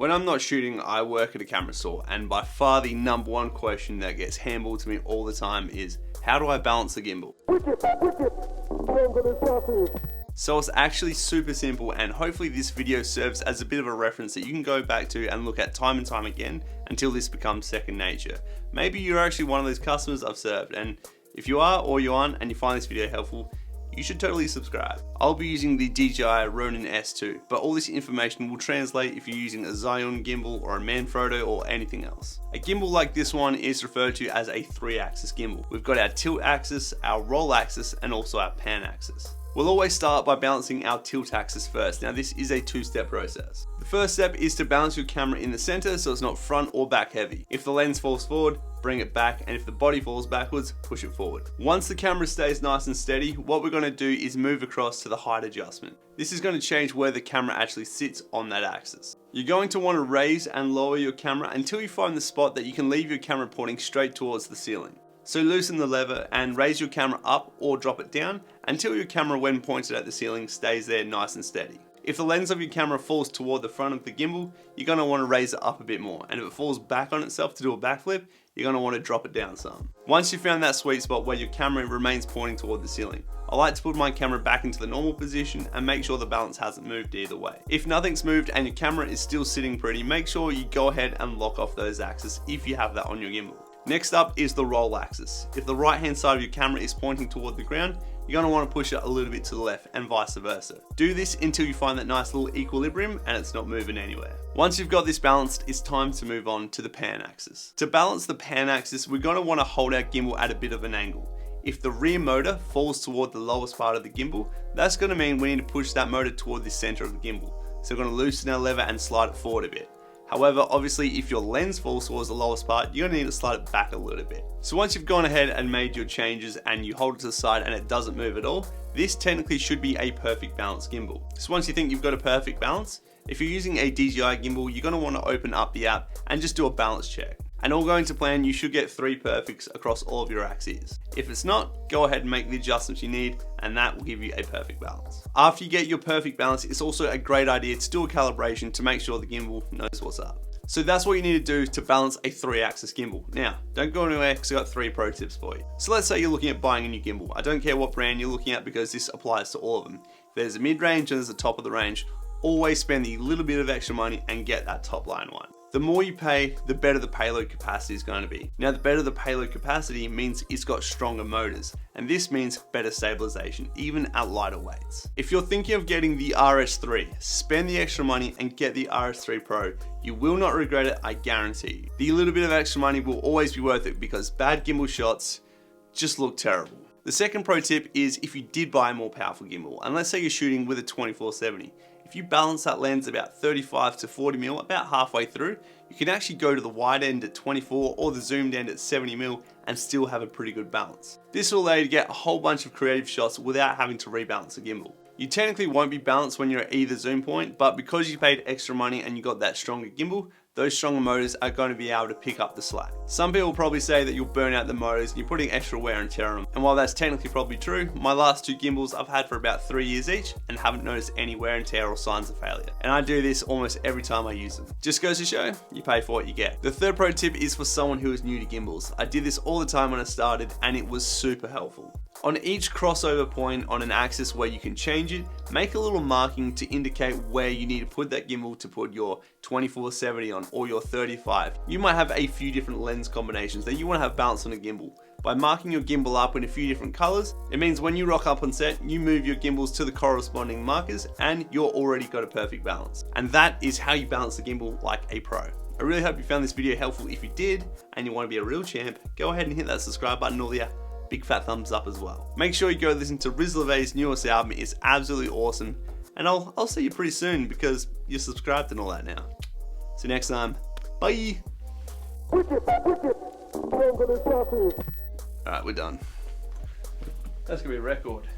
When I'm not shooting, I work at a camera store, and by far the number one question that gets handballed to me all the time is, how do I balance the gimbal? So it's actually super simple, and hopefully this video serves as a bit of a reference that you can go back to and look at time and time again until this becomes second nature. Maybe you're actually one of those customers I've served, and if you are or you aren't and you find this video helpful, you should totally subscribe. I'll be using the DJI Ronin S2, but all this information will translate if you're using a Zhiyun gimbal or a Manfrotto or anything else. A gimbal like this one is referred to as a 3-axis gimbal. We've got our tilt axis, our roll axis, and also our pan axis. We'll always start by balancing our tilt axis first. Now this is a two-step process. The first step is to balance your camera in the center so it's not front or back heavy. If the lens falls forward, bring it back, and if the body falls backwards, push it forward. Once the camera stays nice and steady, what we're going to do is move across to the height adjustment. This is going to change where the camera actually sits on that axis. You're going to want to raise and lower your camera until you find the spot that you can leave your camera pointing straight towards the ceiling. So loosen the lever and raise your camera up or drop it down until your camera, when pointed at the ceiling, stays there nice and steady. If the lens of your camera falls toward the front of the gimbal, you're going to want to raise it up a bit more, and if it falls back on itself to do a backflip, you're going to want to drop it down some. Once you've found that sweet spot where your camera remains pointing toward the ceiling, I like to put my camera back into the normal position and make sure the balance hasn't moved either way. If nothing's moved and your camera is still sitting pretty, make sure you go ahead and lock off those axes if you have that on your gimbal. Next up is the roll axis. If the right hand side of your camera is pointing toward the ground, you're going to want to push it a little bit to the left and vice versa. Do this until you find that nice little equilibrium and it's not moving anywhere. Once you've got this balanced, it's time to move on to the pan axis. To balance the pan axis, we're going to want to hold our gimbal at a bit of an angle. If the rear motor falls toward the lowest part of the gimbal, that's going to mean we need to push that motor toward the center of the gimbal. So we're going to loosen our lever and slide it forward a bit. However, obviously if your lens falls towards the lowest part, you're going to need to slide it back a little bit. So once you've gone ahead and made your changes and you hold it to the side and it doesn't move at all, this technically should be a perfect balance gimbal. So once you think you've got a perfect balance, if you're using a DJI gimbal, you're going to want to open up the app and just do a balance check. And all going to plan, you should get 3 perfects across all of your axes. If it's not, go ahead and make the adjustments you need, and that will give you a perfect balance. After you get your perfect balance, it's also a great idea to do a calibration to make sure the gimbal knows what's up. So that's what you need to do to balance a 3-axis gimbal. Now, don't go anywhere because I've got 3 pro tips for you. So let's say you're looking at buying a new gimbal. I don't care what brand you're looking at because this applies to all of them. If there's a mid-range and there's a top of the range, always spend the little bit of extra money and get that top line one. The more you pay, the better the payload capacity is going to be. Now, the better the payload capacity means it's got stronger motors, and this means better stabilization, even at lighter weights. If you're thinking of getting the RS3, spend the extra money and get the RS3 Pro. You will not regret it, I guarantee you. The little bit of extra money will always be worth it because bad gimbal shots just look terrible. The second pro tip is if you did buy a more powerful gimbal, and let's say you're shooting with a 24-70, if you balance that lens about 35 to 40mm, about halfway through, you can actually go to the wide end at 24 or the zoomed end at 70mm and still have a pretty good balance. This will allow you to get a whole bunch of creative shots without having to rebalance the gimbal. You technically won't be balanced when you're at either zoom point, but because you paid extra money and you got that stronger gimbal, those stronger motors are going to be able to pick up the slack. Some people probably say that you'll burn out the motors and you're putting extra wear and tear on them. And while that's technically probably true, my last 2 gimbals I've had for about 3 years each and haven't noticed any wear and tear or signs of failure. And I do this almost every time I use them. Just goes to show, you pay for what you get. The third pro tip is for someone who is new to gimbals. I did this all the time when I started and it was super helpful. On each crossover point on an axis where you can change it, make a little marking to indicate where you need to put that gimbal to put your 24-70 on or your 35. You might have a few different lens combinations that you want to have balanced on a gimbal. By marking your gimbal up in a few different colors, it means when you rock up on set, you move your gimbals to the corresponding markers and you're already got a perfect balance. And that is how you balance the gimbal like a pro. I really hope you found this video helpful. If you did and you want to be a real champ, go ahead and hit that subscribe button or the big fat thumbs up as well. Make sure you go listen to Riz LeVay's newest album. It's absolutely awesome. And I'll see you pretty soon because you're subscribed and all that now. See you next time. Bye. Alright, we're done. That's gonna be a record.